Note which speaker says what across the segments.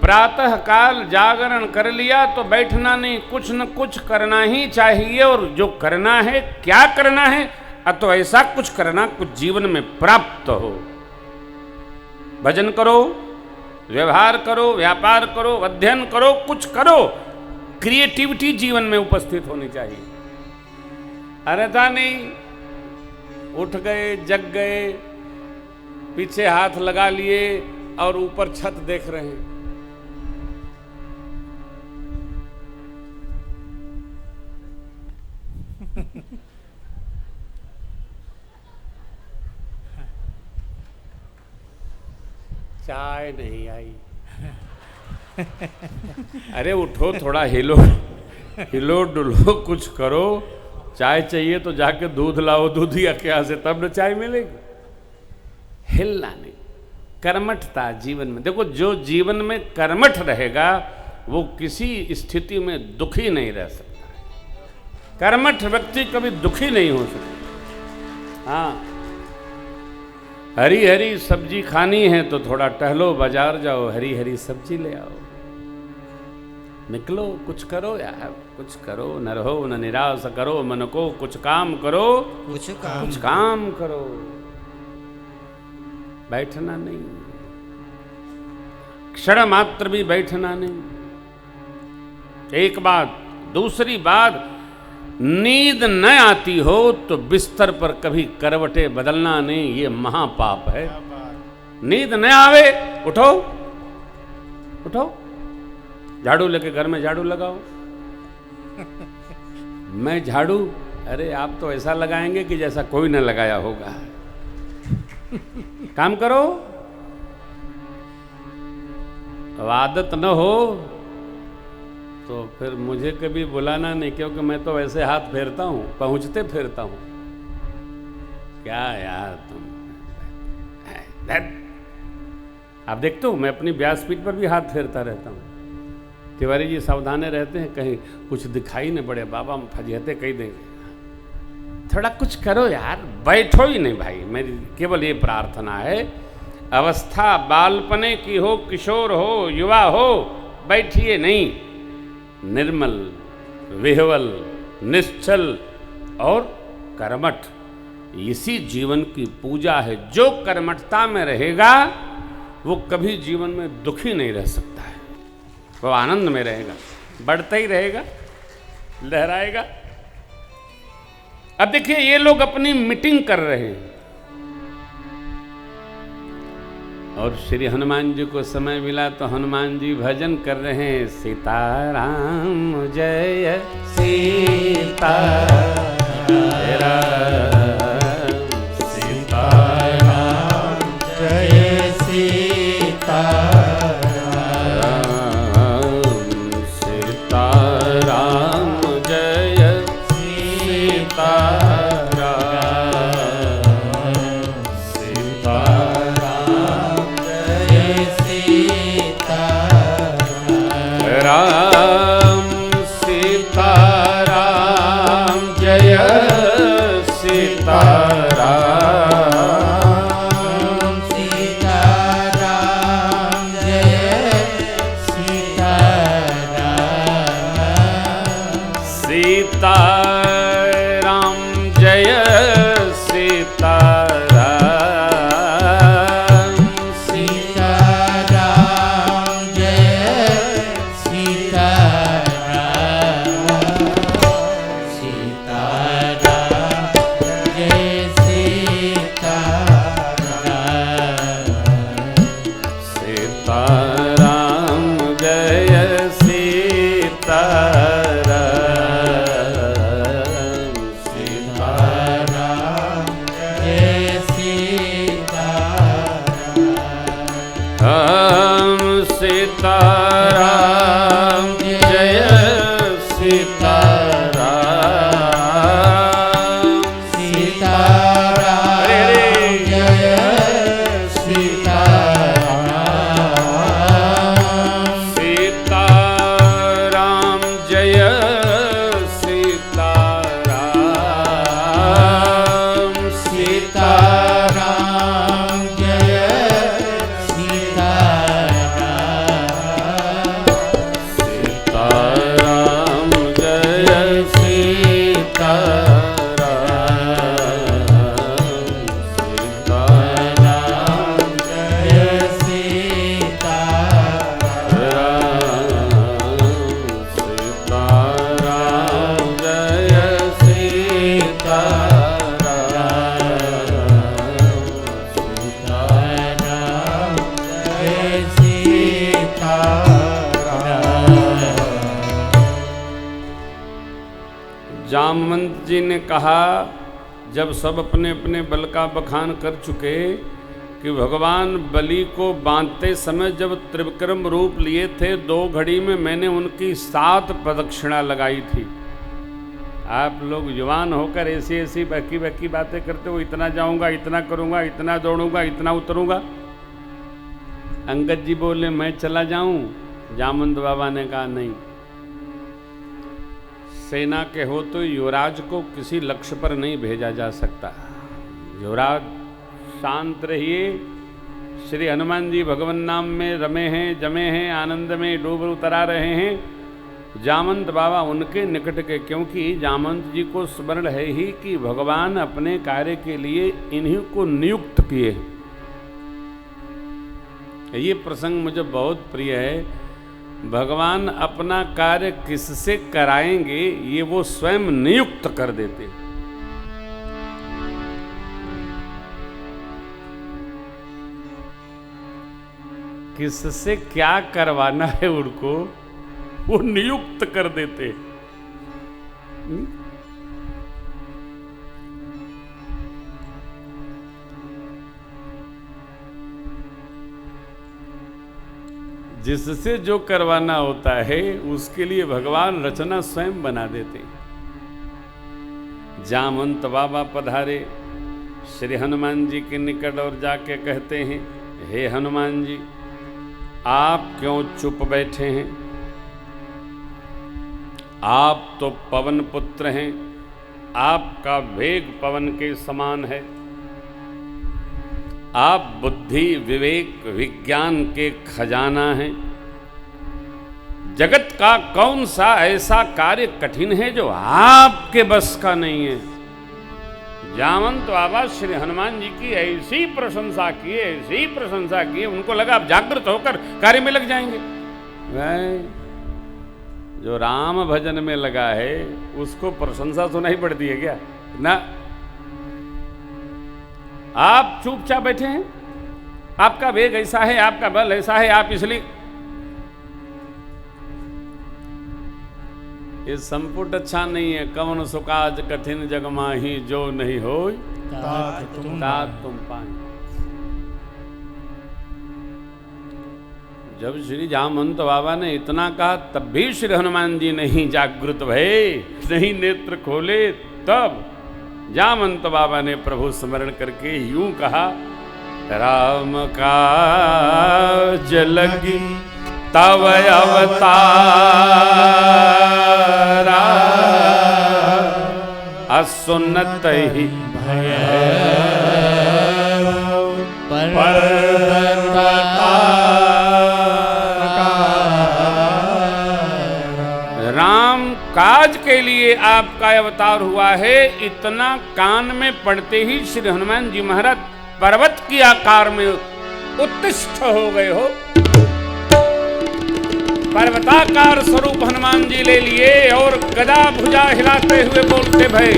Speaker 1: प्रातः काल जागरण कर लिया तो बैठना नहीं, कुछ न कुछ करना ही चाहिए। और जो करना है, क्या करना है? तो ऐसा कुछ करना कुछ जीवन में प्राप्त हो। भजन करो, व्यवहार करो, व्यापार करो, अध्ययन करो, कुछ करो। क्रिएटिविटी जीवन में उपस्थित होनी चाहिए। अन्यथा नहीं, उठ गए, जग गए, पीछे हाथ लगा लिए और ऊपर छत देख रहे हैं। चाय नहीं आई। अरे उठो, थोड़ा हिलो, हिलो डुलो, कुछ करो। चाय चाहिए तो जाके दूध लाओ, दूध या क्या से, तब न चाय मिलेगी। हिलना नहीं, कर्मठता जीवन में। देखो, जो जीवन में कर्मठ रहेगा वो किसी स्थिति में दुखी नहीं रह सकता। कर्मठ व्यक्ति कभी दुखी नहीं हो सकता। हाँ, हरी हरी सब्जी खानी है तो थोड़ा टहलो, बाजार जाओ, हरी हरी सब्जी ले आओ। निकलो, कुछ करो यार, कुछ करो। न रहो न निराश करो मन को, कुछ काम करो, कुछ काम करो। बैठना नहीं, क्षण मात्र भी बैठना नहीं। एक बात। दूसरी बात, नींद न आती हो तो बिस्तर पर कभी करवटे बदलना नहीं, ये महापाप है। नींद न आवे, उठो, उठो, झाड़ू लेके घर में झाड़ू लगाओ। मैं झाड़ू, अरे आप तो ऐसा लगाएंगे कि जैसा कोई न लगाया होगा। काम करो। अब आदत न हो तो फिर मुझे कभी बुलाना नहीं, क्योंकि मैं तो ऐसे हाथ फेरता हूं, पहुंचते फेरता हूं। क्या यार तुम, आप देखते हो मैं अपनी व्यासपीठ पर भी हाथ फेरता रहता हूं। तिवारी जी सावधाने रहते हैं कहीं कुछ दिखाई न पड़े, बाबा हम फजीहते कही देंगे। थोड़ा कुछ करो यार, बैठो ही नहीं भाई। मेरी केवल ये प्रार्थना है, अवस्था बालपने की हो, किशोर हो, युवा हो, बैठिए नहीं। निर्मल, विह्वल, निश्चल और कर्मठ, इसी जीवन की पूजा है। जो कर्मठता में रहेगा वो कभी जीवन में दुखी नहीं रह सकता है। वो आनंद में रहेगा, बढ़ता ही रहेगा, लहराएगा। अब देखिए, ये लोग अपनी मीटिंग कर रहे हैं और श्री हनुमान जी को समय मिला तो हनुमान जी भजन कर रहे हैं। सीताराम जय सीता राम, सीताराम जय सीता राम, सीताराम जय सीता राम, सीताराम जय सीताराम, सीताराम जय सीताराम, सीताराम जय सीताराम, सीताराम जय सीताराम, सीताराम जामवंत जी ने कहा, जब सब अपने अपने बल का बखान कर चुके, कि भगवान बलि को बांधते समय जब त्रिविक्रम रूप लिए थे, 2 घड़ी में मैंने उनकी 7 प्रदक्षिणा लगाई थी। आप लोग जवान होकर ऐसी ऐसी बकी बकी बातें करते हो, इतना जाऊंगा, इतना करूंगा, इतना दौड़ूंगा, इतना उतरूंगा। अंगद जी बोले मैं चला जाऊं? जामवंत बाबा ने कहा नहीं, सेना के हो तो युवराज को किसी लक्ष्य पर नहीं भेजा जा सकता। युवराज शांत रहिए, श्री हनुमान जी भगवान नाम में रमे हैं, जमे हैं, आनंद में डूब उतरा रहे हैं। जामवंत बाबा उनके निकट के, क्योंकि जामवंत जी को स्मरण है ही कि भगवान अपने कार्य के लिए इन्हीं को नियुक्त किए। ये प्रसंग मुझे बहुत प्रिय है। भगवान अपना कार्य किससे कराएंगे ये वो स्वयं नियुक्त कर देते। किससे क्या करवाना है उनको वो नियुक्त कर देते। जिससे जो करवाना होता है उसके लिए भगवान रचना स्वयं बना देते। जामवंत बाबा पधारे श्री हनुमान जी के निकट और जाके कहते हैं, हे हनुमान जी, आप क्यों चुप बैठे हैं? आप तो पवन पुत्र हैं, आपका वेग पवन के समान है। आप बुद्धि विवेक विज्ञान के खजाना हैं। जगत का कौन सा ऐसा कार्य कठिन है जो आपके बस का नहीं है? जामवंत बाबा श्री हनुमान जी की ऐसी प्रशंसा किए, ऐसी प्रशंसा किए, उनको लगा अब जागृत होकर कार्य में लग जाएंगे। भाई जो राम भजन में लगा है उसको प्रशंसा सुनाई पड़ती है क्या? ना, आप चुपचाप बैठे हैं, आपका वेग ऐसा है, आपका बल ऐसा है, आप इसलिए ये संपुट अच्छा नहीं है। कवन सुकाज कठिन जग माही, जो नहीं हो तात तुम पाए। जब श्री जामवंत बाबा ने इतना कहा तब भी श्री हनुमान जी नहीं जागृत भये, नहीं नेत्र खोले। तब जामवंत बाबा ने प्रभु स्मरण करके यूं कहा, राम काज लगी तव अवतारा, असुनत ही भय राम काज के लिए आपका अवतार हुआ है। इतना कान में पड़ते ही श्री हनुमान जी महाराज पर्वत की आकार में उत्तिष्ठ हो गए हो। पर्वताकार स्वरूप हनुमान जी ले लिए और गदा भुजा हिलाते हुए बोलते भय,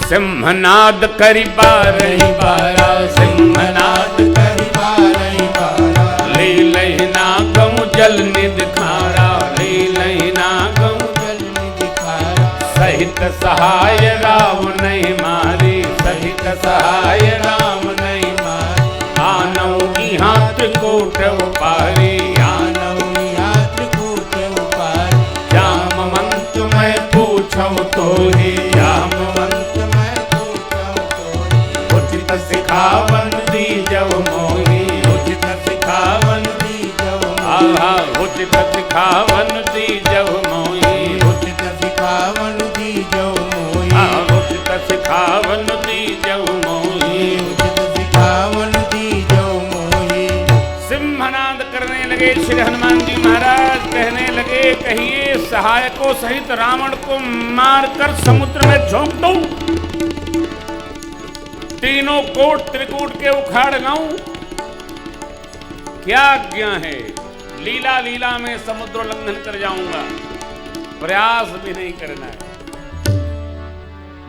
Speaker 1: सिंहनाद करी बारही बारा, सिंहनाद करी बारही बारा, ले लहिना गम जल निधि खारा, ले लहिना गम जल निधि खारा, सहित सहाय राम नहीं मारी, सहित सहाय राम नहीं मारी, आनौ इहाँ त्रिकूट उपारी, आनौ इहाँ त्रिकूट उपारी, जामवंत मैं पूछौ तोहि, जामवंत मैं पूछौ तोहि, उचित सिखावन दीजौ मोहि, उचित सिखावन दीजौ मोहि, उचित सिखावन दीजौ मोहि, उचित सिखावन दीजौ मोहि, उचित सिखावन दीजौ मोहि, उचित सिखावन दीजौ मोहि। सिंहनाद करने लगे श्री हनुमान जी महाराज, कहने लगे, कहिए सहायकों सहित रावण को मारकर समुद्र में झोंक दो, तीनों कोट त्रिकूट के उखाड़ लाऊं? क्या आज्ञा है? लीला लीला में समुद्र लंघन कर जाऊंगा, प्रयास भी नहीं करना है।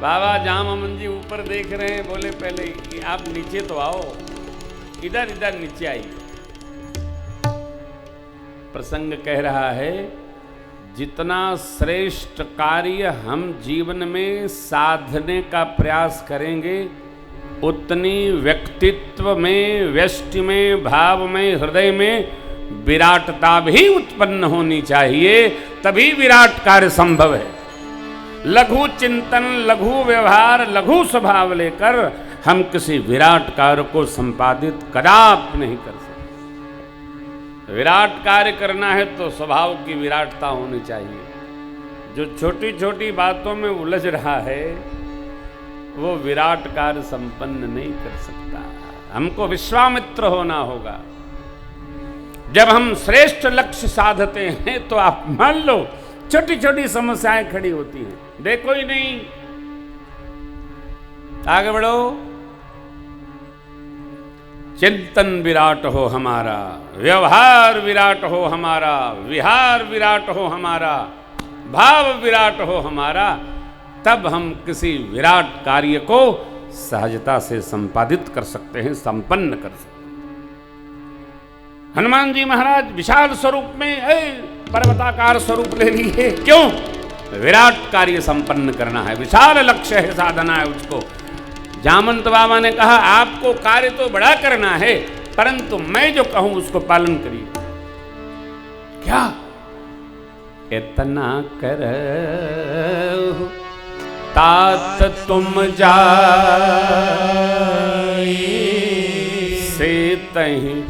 Speaker 1: बाबा जामवंत जी ऊपर देख रहे हैं, बोले पहले आप नीचे तो आओ, इधर इधर नीचे आइए। प्रसंग कह रहा है, जितना श्रेष्ठ कार्य हम जीवन में साधने का प्रयास करेंगे, उतनी व्यक्तित्व में, व्यष्टि में, भाव में, हृदय में विराटता भी उत्पन्न होनी चाहिए, तभी विराट कार्य संभव है। लघु चिंतन, लघु व्यवहार, लघु स्वभाव लेकर हम किसी विराट कार्य को संपादित कदापि नहीं कर सकते। विराट कार्य करना है तो स्वभाव की विराटता होनी चाहिए। जो छोटी छोटी बातों में उलझ रहा है वो विराट कार्य संपन्न नहीं कर सकता। हमको विश्वामित्र होना होगा। जब हम श्रेष्ठ लक्ष्य साधते हैं तो आप मान लो छोटी छोटी समस्याएं खड़ी होती हैं, देखो ही नहीं, आगे बढ़ो। चिंतन विराट हो हमारा, व्यवहार विराट हो हमारा, विहार विराट हो हमारा, भाव विराट हो हमारा, तब हम किसी विराट कार्य को सहजता से संपादित कर सकते हैं, संपन्न कर सकते हैं। हनुमान जी महाराज विशाल स्वरूप में पर्वताकार स्वरूप ले लिए, क्यों? विराट कार्य संपन्न करना है, विशाल लक्ष्य है, साधना है उसको। जामंत बाबा ने कहा आपको कार्य तो बड़ा करना है, परंतु मैं जो कहूं उसको पालन करिए। क्या? इतना कर तात तुम जाए से तहीं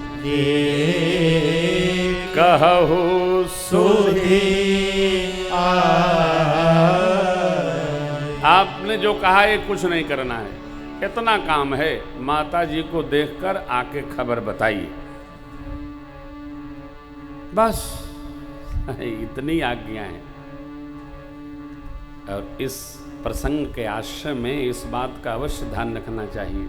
Speaker 1: कहु सुधी। आपने जो कहा ये कुछ नहीं करना है, इतना काम है, माता जी को देखकर आके खबर बताइए, बस इतनी आज्ञा है। और इस प्रसंग के आश्रय में इस बात का अवश्य ध्यान रखना चाहिए।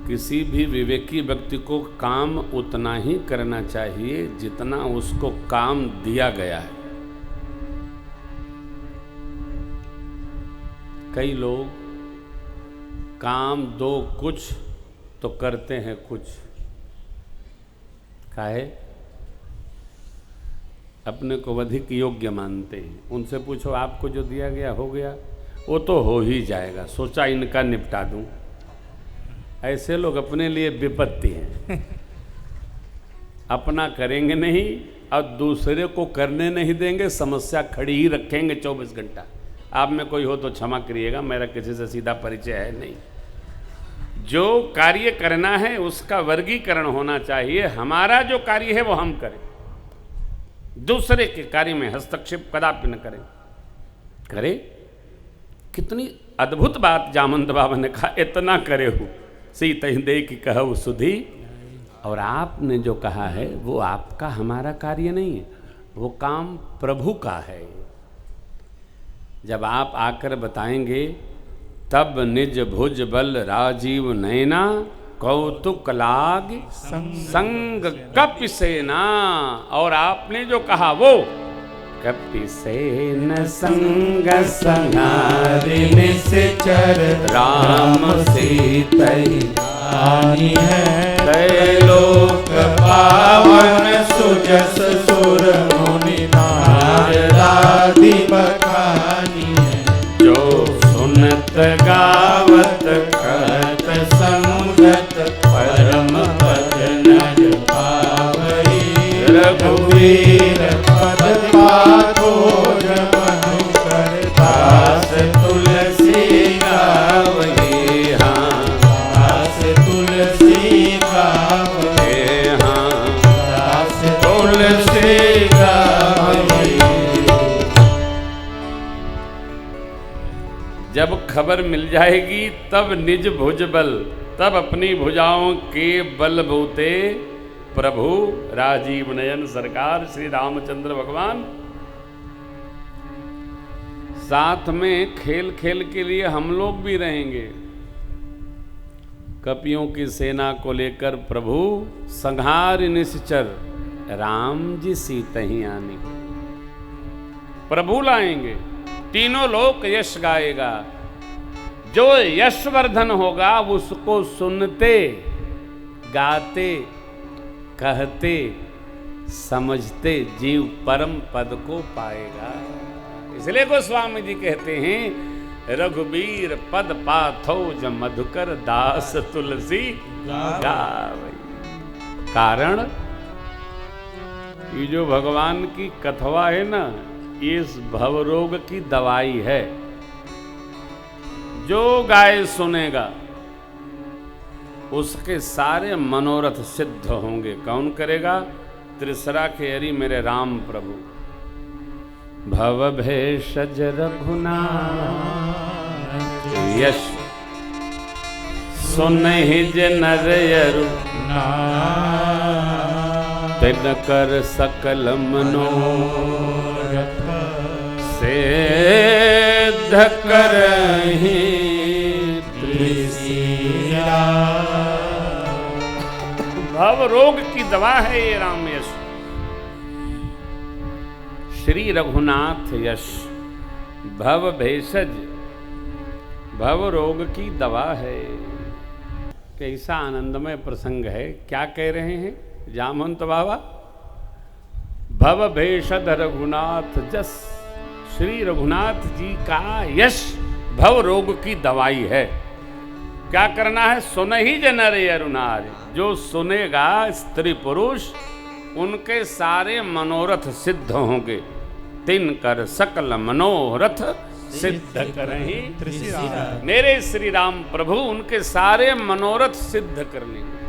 Speaker 1: किसी भी विवेकी व्यक्ति को काम उतना ही करना चाहिए जितना उसको काम दिया गया है। कई लोग काम दो कुछ तो करते हैं कुछ, काहे? अपने को अधिक योग्य मानते हैं। उनसे पूछो आपको जो दिया गया हो गया, वो तो हो ही जाएगा, सोचा इनका निपटा दूं। ऐसे लोग अपने लिए विपत्ति हैं। अपना करेंगे नहीं और दूसरे को करने नहीं देंगे, समस्या खड़ी ही रखेंगे 24 घंटा। आप में कोई हो तो क्षमा करिएगा, मेरा किसी से सीधा परिचय है नहीं। जो कार्य करना है उसका वर्गीकरण होना चाहिए। हमारा जो कार्य है वो हम करें, दूसरे के कार्य में हस्तक्षेप कदापि न करें। करे कितनी अद्भुत बात जामंत बाबा ने कहा, इतना करे हो सीत दे की कहु सुधी। और आपने जो कहा है वो आपका हमारा कार्य नहीं है, वो काम प्रभु का है। जब आप आकर बताएंगे तब निज भुज बल राजीव नैना कौतुक लाग संग कपिसेना। और आपने जो कहा वो कपिसेन संग संहारि निश्चर राम सीतहि आनी है। त्रैलोक पावन सुजस सुर मुनि नारदादि बखानी है। जो सुनत गावत कहत संगत परम पद नर पावई। रघुवीर पद पाथो जमनु कर दास तुलसी गावई। हाँ दास तुलसी गावई। हाँ दास तुलसी गावई। जब खबर मिल जाएगी तब निज भुज बल, तब अपनी भुजाओं के बल बूते प्रभु राजीव नयन सरकार श्री रामचंद्र भगवान साथ में खेल खेल के लिए हम लोग भी रहेंगे। कपियों की सेना को लेकर प्रभु संहार निश्चर राम जी सीतहि आनी। प्रभु लाएंगे, तीनों लोक यश गाएगा। जो यशवर्धन होगा उसको सुनते गाते कहते समझते जीव परम पद को पाएगा। इसलिए गोस्वामी जी कहते हैं रघुबीर पद पाथो ज मधुकर दास तुलसी गावै। कारण ये जो भगवान की कथवा है ना, ये इस भवरोग की दवाई है। जो गाय सुनेगा उसके सारे मनोरथ सिद्ध होंगे। कौन करेगा? त्रिसरा के हरि मेरे राम प्रभु। भव भेषज रघुनाथ यश सुनहि ज नर अरु तिन कर सकल मनोरथ सिद्ध करहि त्रिशिरा। भव रोग की दवा है ये राम यश। श्री रघुनाथ यश भव भेषज, भव रोग की दवा है। कैसा आनंदमय प्रसंग है। क्या कह रहे हैं जामवंत बाबा? भव भेषज रघुनाथ जस। श्री रघुनाथ जी का यश भव रोग की दवाई है। क्या करना है? सुन ही ज नर अरु नारी। जो सुनेगा स्त्री पुरुष उनके सारे मनोरथ सिद्ध होंगे। तिन कर सकल मनोरथ सिद्ध करहि त्रिशिरा। मेरे श्री राम प्रभु उनके सारे मनोरथ सिद्ध कर लेंगे।